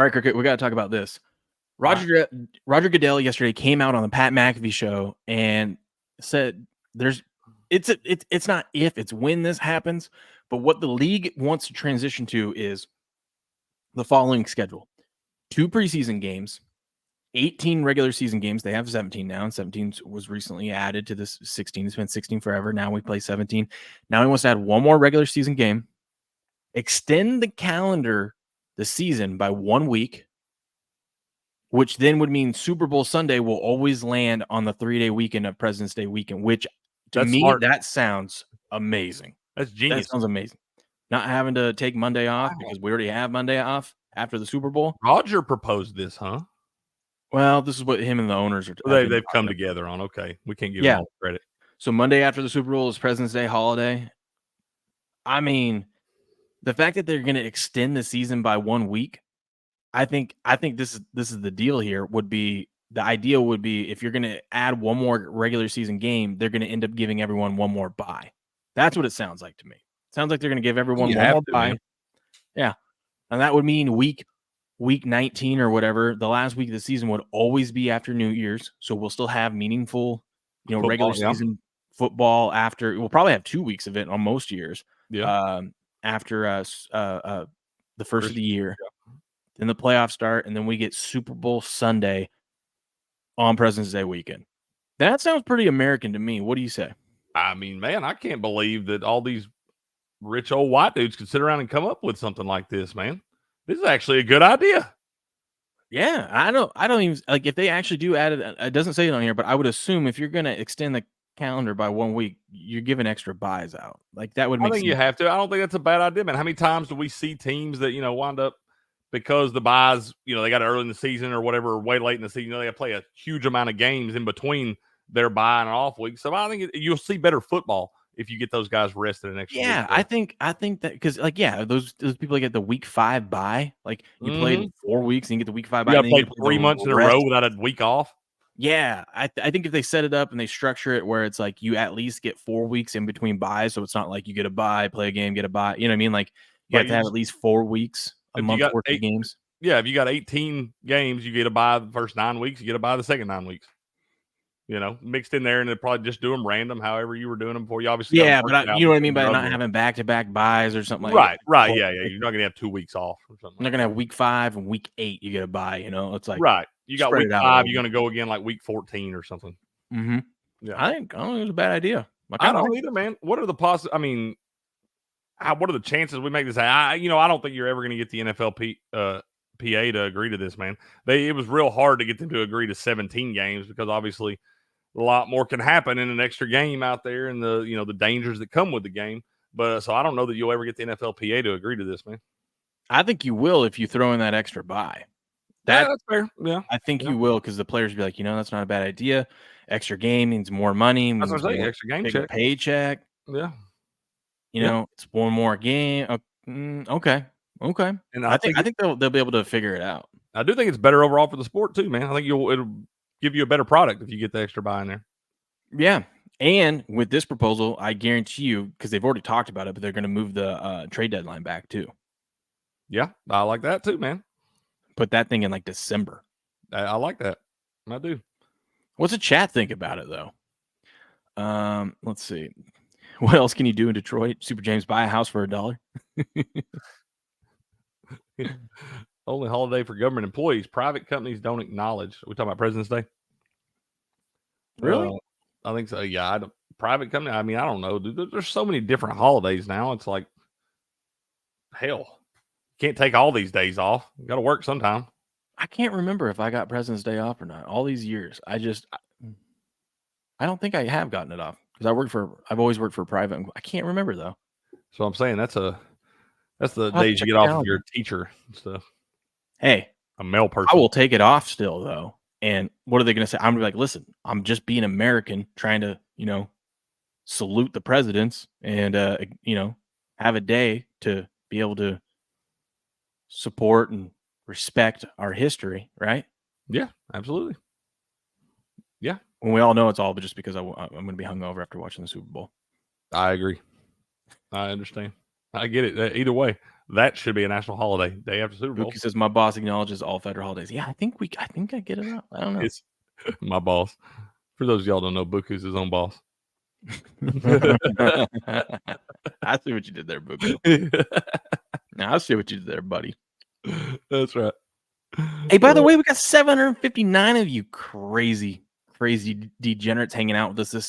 All right, Cricket, we got to talk about this. Roger Goodell yesterday came out on the Pat McAfee show and said it's not if, it's when this happens, but what the league wants to transition to is the following schedule: 2 preseason games, 18 regular season games. They have 17 now, and 17 was recently added to this 16. It's been 16 forever. Now we play 17. Now he wants to add one more regular season game, extend the calendar, the season by 1 week, which then would mean Super Bowl Sunday will always land on the 3-day weekend of President's Day weekend, which to me, smart. that sounds amazing. That's genius. That sounds amazing. Not having to take Monday off because we already have Monday off after the Super Bowl. Roger proposed this, huh? Well, this is what him and the owners are. They've come together on. Okay, we can't give them all the credit. So Monday after the Super Bowl is President's Day holiday. I mean, the fact that they're going to extend the season by 1 week, I think this is the deal here. The idea would be if you're going to add one more regular season game, they're going to end up giving everyone one more bye. That's what it sounds like to me. It sounds like they're going to give everyone one more bye. Man. Yeah, and that would mean week 19 or whatever, the last week of the season would always be after New Year's. So we'll still have meaningful, football, regular season football after. We'll probably have 2 weeks of it on most years. Yeah. After the first of the year. Yeah. Then the playoffs start, and then we get Super Bowl Sunday on President's Day weekend. That sounds pretty American to me. What do you say? I mean, man, I can't believe that all these rich old white dudes could sit around and come up with something like this, man. This is actually a good idea. Yeah, I don't even like if they actually do add it. It doesn't say it on here, but I would assume if you're going to extend the calendar by 1 week, you're giving extra buys out. Like that would make sense. I think you have to. I don't think that's a bad idea, man. How many times do we see teams that, wind up because the buys, they got it early in the season or whatever, or way late in the season, they got to play a huge amount of games in between their bye and an off week. So I think you'll see better football if you get those guys rested an extra week. Yeah, I think that because those people get the week 5 bye. Like you played 4 weeks and you get the week 5 bye. You got to play 3 months in a row without a week off. Yeah, I think if they set it up and they structure it where it's like you at least get 4 weeks in between buys, so it's not like you get a bye, play a game, get a bye. You know what I mean? Like you have to have at least 4 weeks, a month worth of games. Yeah, if you got 18 games, you get a bye the first 9 weeks, you get a bye the second 9 weeks. Mixed in there, and they'd probably just do them random, however you were doing them before. You obviously but you know what I mean by not having back-to-back buys or something like that. Right, yeah. You're not gonna have 2 weeks off or something. You're not gonna have week 5 and week 8. You get a bye. It's like right. You got week 5. You're gonna go again like week 14 or something. Mm-hmm. Yeah, I don't think it's a bad idea. I don't either, man. What are the what are the chances we make this? I don't think you're ever gonna get the NFLPA to agree to this, man. It was real hard to get them to agree to 17 games because obviously a lot more can happen in an extra game out there and the dangers that come with the game. But so I don't know that you'll ever get the NFLPA to agree to this, man. I think you will if you throw in that extra bye. That's fair. Yeah. I think you will because the players will be like, that's not a bad idea. Extra game means more money. That's what I'm saying. Extra game check. Paycheck. Yeah. It's one more game. Okay. And I think they'll be able to figure it out. I do think it's better overall for the sport too, man. I think it'll give you a better product if you get the extra buy in there. Yeah. And with this proposal, I guarantee you, because they've already talked about it, but they're going to move the trade deadline back too. Yeah, I like that too, man. Put that thing in like December. I like that. I do. What's the chat think about it though? Let's see. What else can you do in Detroit? Super James, buy a house for $1. Only holiday for government employees. Private companies don't acknowledge. Are we talking about President's Day? Really? I think so. Yeah. Private company. I don't know. Dude, there's so many different holidays now. It's like, hell, can't take all these days off. You got to work sometime. I can't remember if I got President's Day off or not. All these years, I don't think I have gotten it off because I've always worked for private. I can't remember though. So I'm saying that's the days you get off of your teacher and stuff. Hey, a male person. I will take it off still though. And what are they going to say? I'm going to be like, listen, I'm just being American, trying to, salute the presidents and, have a day to be able to support and respect our history, right? Yeah, absolutely. Yeah. And we all know it's all just because I'm going to be hungover after watching the Super Bowl. I agree. I understand. I get it. Either way. that should be a national holiday, day after Super Bowl. Buki says my boss acknowledges all federal holidays. Yeah, I think I get it up. I don't know. It's my boss. For those of y'all don't know, Buku's his own boss. I see what you did there, Buku. Now I see what you did there, buddy. That's right. Hey, by the way, we got 759 of you crazy degenerates hanging out with us this